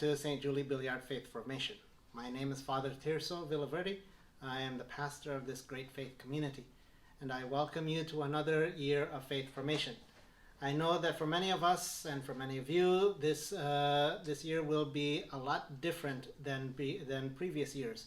to St. Julie Billiart Faith Formation. My name is Father Tirso Villaverde. I am the pastor of this great faith community, and I welcome you to another year of faith formation. I know that for many of us and for many of you, this year will be a lot different than previous years,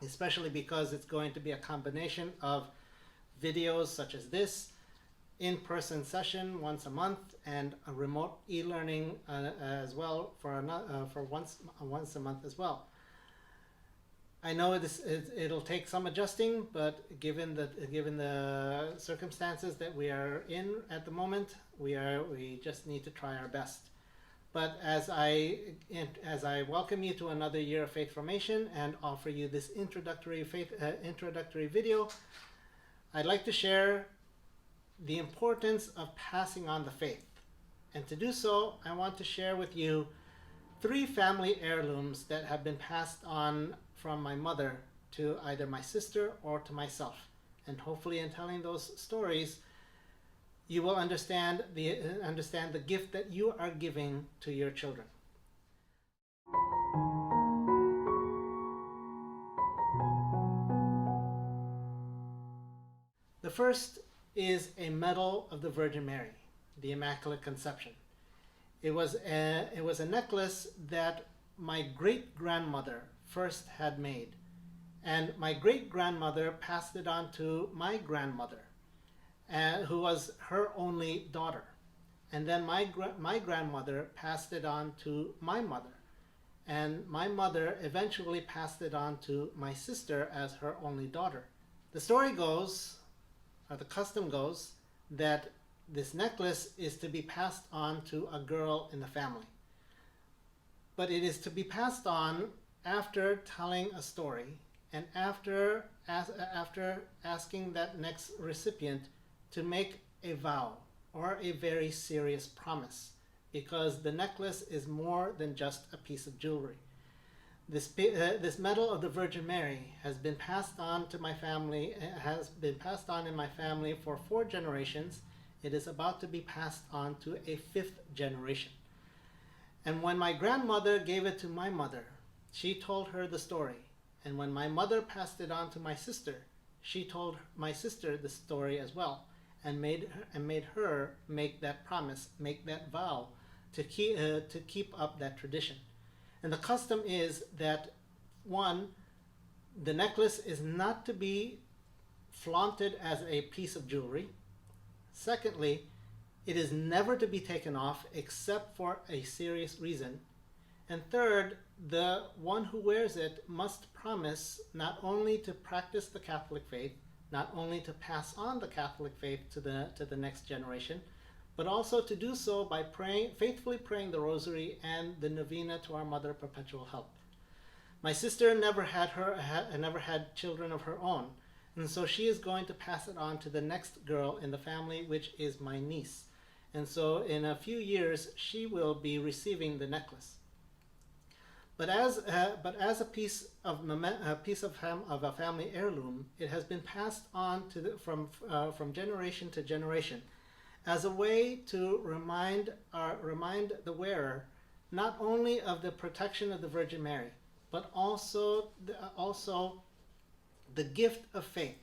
especially because it's going to be a combination of videos such as this, in-person session once a month, and a remote e-learning as well for once a month as well. I know it'll take some adjusting, but given the circumstances that we are in at the moment, we just need to try our best. But as I welcome you to another year of faith formation and offer you this introductory video, I'd like to share the importance of passing on the faith. And to do so, I want to share with you 3 family heirlooms that have been passed on from my mother to either my sister or to myself. And hopefully in telling those stories, you will understand the gift that you are giving to your children. The first is a medal of the Virgin Mary, the Immaculate Conception. It was a necklace that my great-grandmother first had made, and my great-grandmother passed it on to my grandmother, who was her only daughter, and then my grandmother passed it on to my mother, and my mother eventually passed it on to my sister as her only daughter. The story goes, or the custom goes, that this necklace is to be passed on to a girl in the family. But it is to be passed on after telling a story and after asking that next recipient to make a vow or a very serious promise, because the necklace is more than just a piece of jewelry. This medal of the Virgin Mary has been passed on to my family, has been passed on in my family for 4 generations. It is about to be passed on to a 5th generation. And when my grandmother gave it to my mother, she told her the story. And when my mother passed it on to my sister, she told my sister the story as well, and made her make that promise, make that vow to keep up that tradition. And the custom is that, 1, the necklace is not to be flaunted as a piece of jewelry. Secondly, it is never to be taken off except for a serious reason. And third, the one who wears it must promise not only to practice the Catholic faith, not only to pass on the Catholic faith to the next generation, but also to do so by faithfully praying the Rosary and the Novena to our Mother Perpetual Help. My sister never had children of her own, and so she is going to pass it on to the next girl in the family, which is my niece. And so in a few years, she will be receiving the necklace. But as a piece of a family heirloom, it has been passed on from generation to generation, as a way to remind the wearer not only of the protection of the Virgin Mary, but also the gift of faith,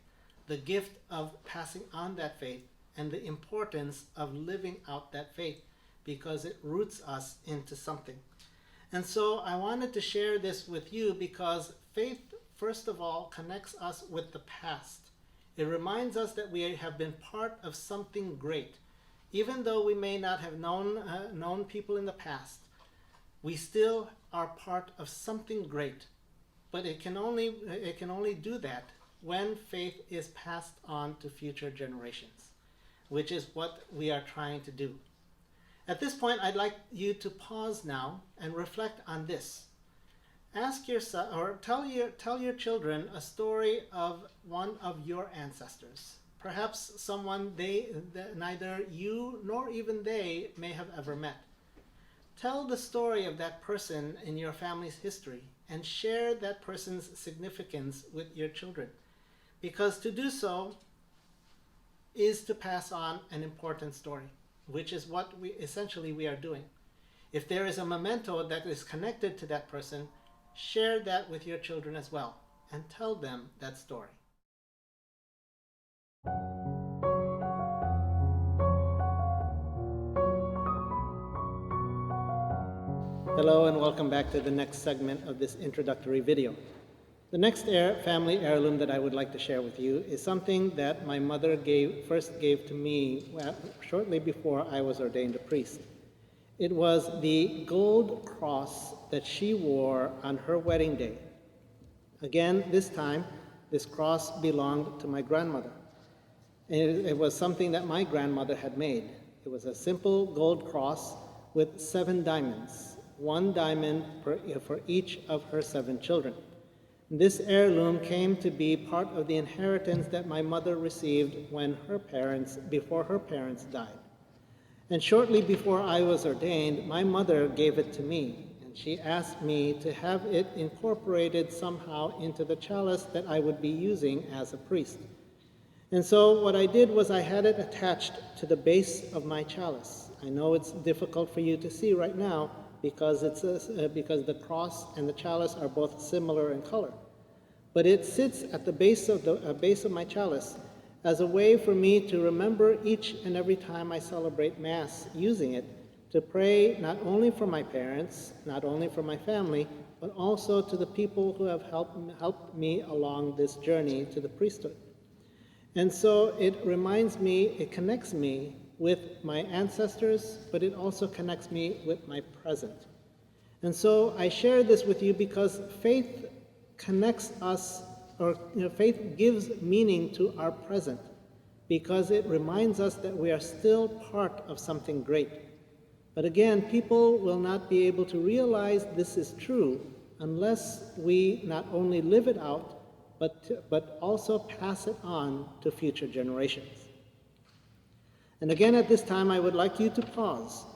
the gift of passing on that faith, and the importance of living out that faith, because it roots us into something. And so I wanted to share this with you because faith, first of all, connects us with the past. It reminds us that we have been part of something great. Even though we may not have known people in the past, we still are part of something great. But it can only do that when faith is passed on to future generations, which is what we are trying to do. At this point, I'd like you to pause now and reflect on this. Ask yourself, or tell your children a story of one of your ancestors. Perhaps someone that neither you nor even they may have ever met. Tell the story of that person in your family's history and share that person's significance with your children, because to do so is to pass on an important story, which is what we are doing. If there is a memento that is connected to that person, share that with your children as well and tell them that story. Hello and welcome back to the next segment of this introductory video. The next family heirloom that I would like to share with you is something that my mother first gave to me shortly before I was ordained a priest. It was the gold cross that she wore on her wedding day. Again, this time, this cross belonged to my grandmother. It was something that my grandmother had made. It was a simple gold cross with 7 diamonds, 1 diamond for each of her 7 children. This heirloom came to be part of the inheritance that my mother received before her parents died. And shortly before I was ordained, my mother gave it to me, and she asked me to have it incorporated somehow into the chalice that I would be using as a priest. And so what I did was I had it attached to the base of my chalice. I know it's difficult for you to see right now because because the cross and the chalice are both similar in color. But it sits at the base of my chalice as a way for me to remember each and every time I celebrate Mass using it to pray not only for my parents, not only for my family, but also to the people who have helped me along this journey to the priesthood. And so it connects me with my ancestors, but it also connects me with my present. And so I share this with you because faith connects us, faith gives meaning to our present, because it reminds us that we are still part of something great. But again, people will not be able to realize this is true unless we not only live it out, but also pass it on to future generations. And again, at this time, I would like you to pause.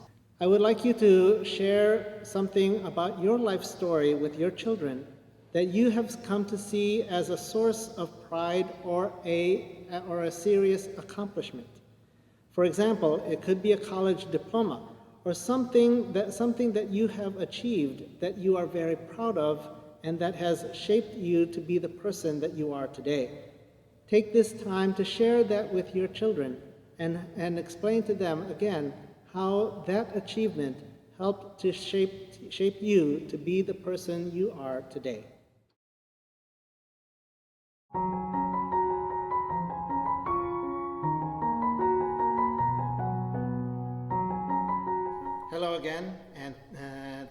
I would like you to share something about your life story with your children that you have come to see as a source of pride or a serious accomplishment. For example, it could be a college diploma or something that you have achieved that you are very proud of and that has shaped you to be the person that you are today. Take this time to share that with your children and explain to them again how that achievement helped to shape you to be the person you are today. Hello again, and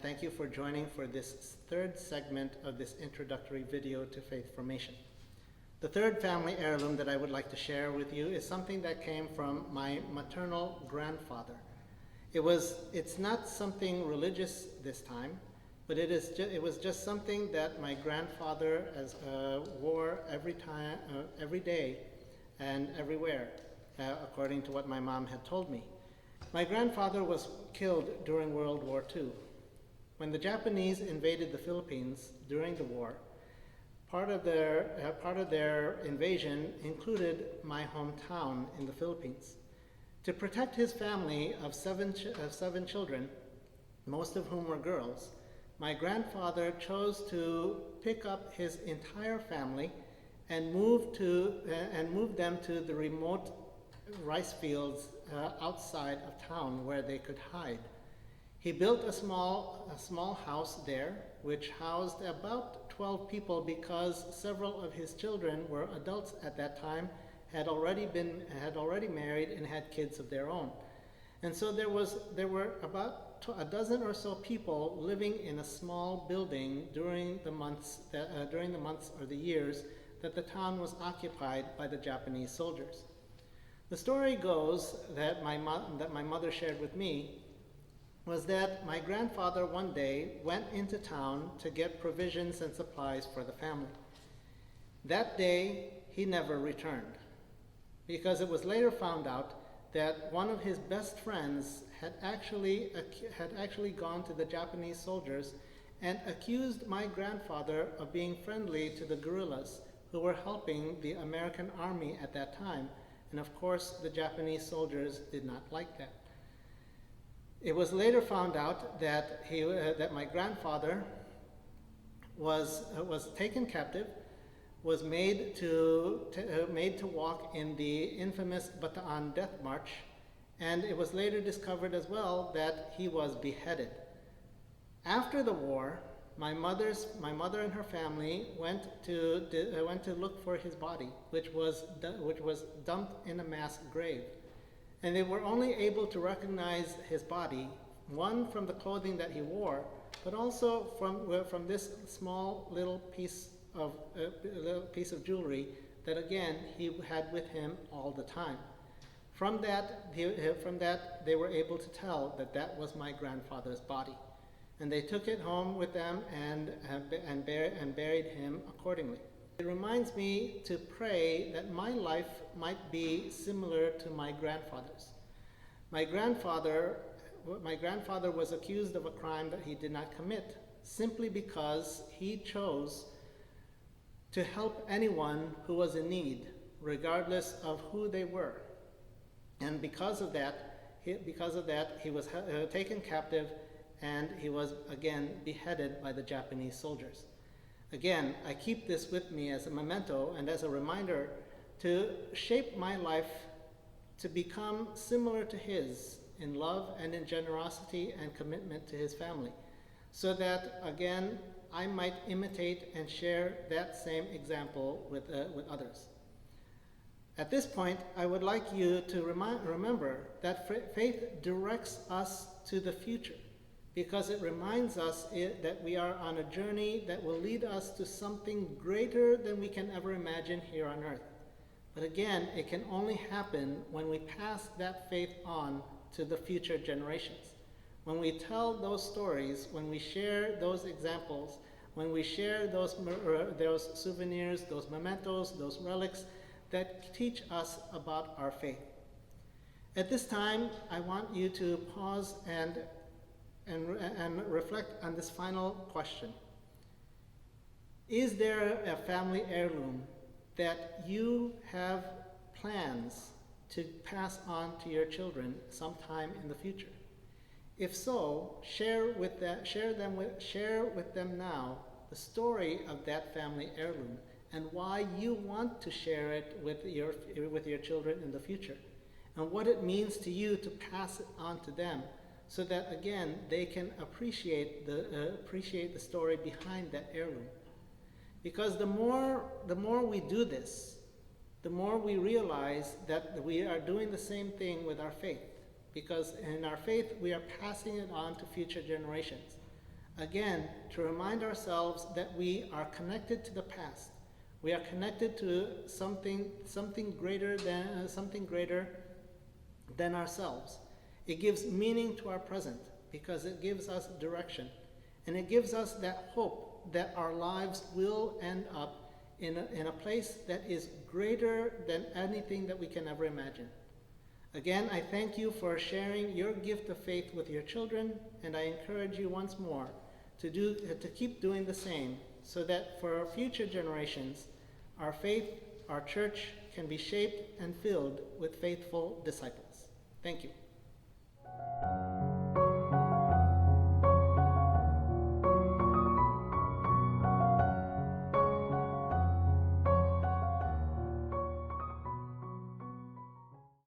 thank you for joining for this third segment of this introductory video to faith formation. The third family heirloom that I would like to share with you is something that came from my maternal grandfather. It's not something religious this time, but it was just something that my grandfather wore every day and everywhere, according to what my mom had told me. My grandfather was killed during World War II. When the Japanese invaded the Philippines during the war, part of their invasion included my hometown in the Philippines. To protect his family of seven children, most of whom were girls, my grandfather chose to pick up his entire family and move them to the remote rice fields outside of town where they could hide. He built a small house there, which housed about 12 people because several of his children were adults at that time, had already married and had kids of their own. And so there were about a dozen or so people living in a small building during the months or the years that the town was occupied by the Japanese soldiers. The story goes that my mother shared with me was that my grandfather one day went into town to get provisions and supplies for the family. That day, he never returned, because it was later found out that one of his best friends had actually gone to the Japanese soldiers and accused my grandfather of being friendly to the guerrillas who were helping the American army at that time. And of course, the Japanese soldiers did not like that. It was later found out that that my grandfather was taken captive, was made to walk in the infamous Bataan Death March, and it was later discovered as well that he was beheaded. After the war, my mother and her family went to look for his body, which was dumped in a mass grave. And they were only able to recognize his body, one, from the clothing that he wore, but also from this small little piece of jewelry that, again, he had with him all the time. From that, they were able to tell that that was my grandfather's body. And they took it home with them and buried him accordingly. It reminds me to pray that my life might be similar to my grandfather's. My grandfather was accused of a crime that he did not commit, simply because he chose to help anyone who was in need, regardless of who they were. And because of that, he was taken captive, and he was again beheaded by the Japanese soldiers. Again, I keep this with me as a memento and as a reminder to shape my life to become similar to his in love and in generosity and commitment to his family, so that, again, I might imitate and share that same example with others. At this point, I would like you to remember that faith directs us to the future, because it reminds us that we are on a journey that will lead us to something greater than we can ever imagine here on earth. But again, it can only happen when we pass that faith on to the future generations. When we tell those stories, when we share those examples, when we share those souvenirs, those mementos, those relics that teach us about our faith. At this time, I want you to pause and reflect on this final question. Is there a family heirloom that you have plans to pass on to your children sometime in the future? If so, share with them now the story of that family heirloom and why you want to share it with your children in the future, and what it means to you to pass it on to them, so that, again, they can appreciate the story behind that heirloom. Because the more we do this, the more we realize that we are doing the same thing with our faith. Because in our faith, we are passing it on to future generations. Again, to remind ourselves that we are connected to the past. We are connected to something greater than ourselves. It gives meaning to our present because it gives us direction, and it gives us that hope that our lives will end up in a place that is greater than anything that we can ever imagine. Again, I thank you for sharing your gift of faith with your children, and I encourage you once more to keep doing the same, so that for our future generations, our faith, our church, can be shaped and filled with faithful disciples. Thank you.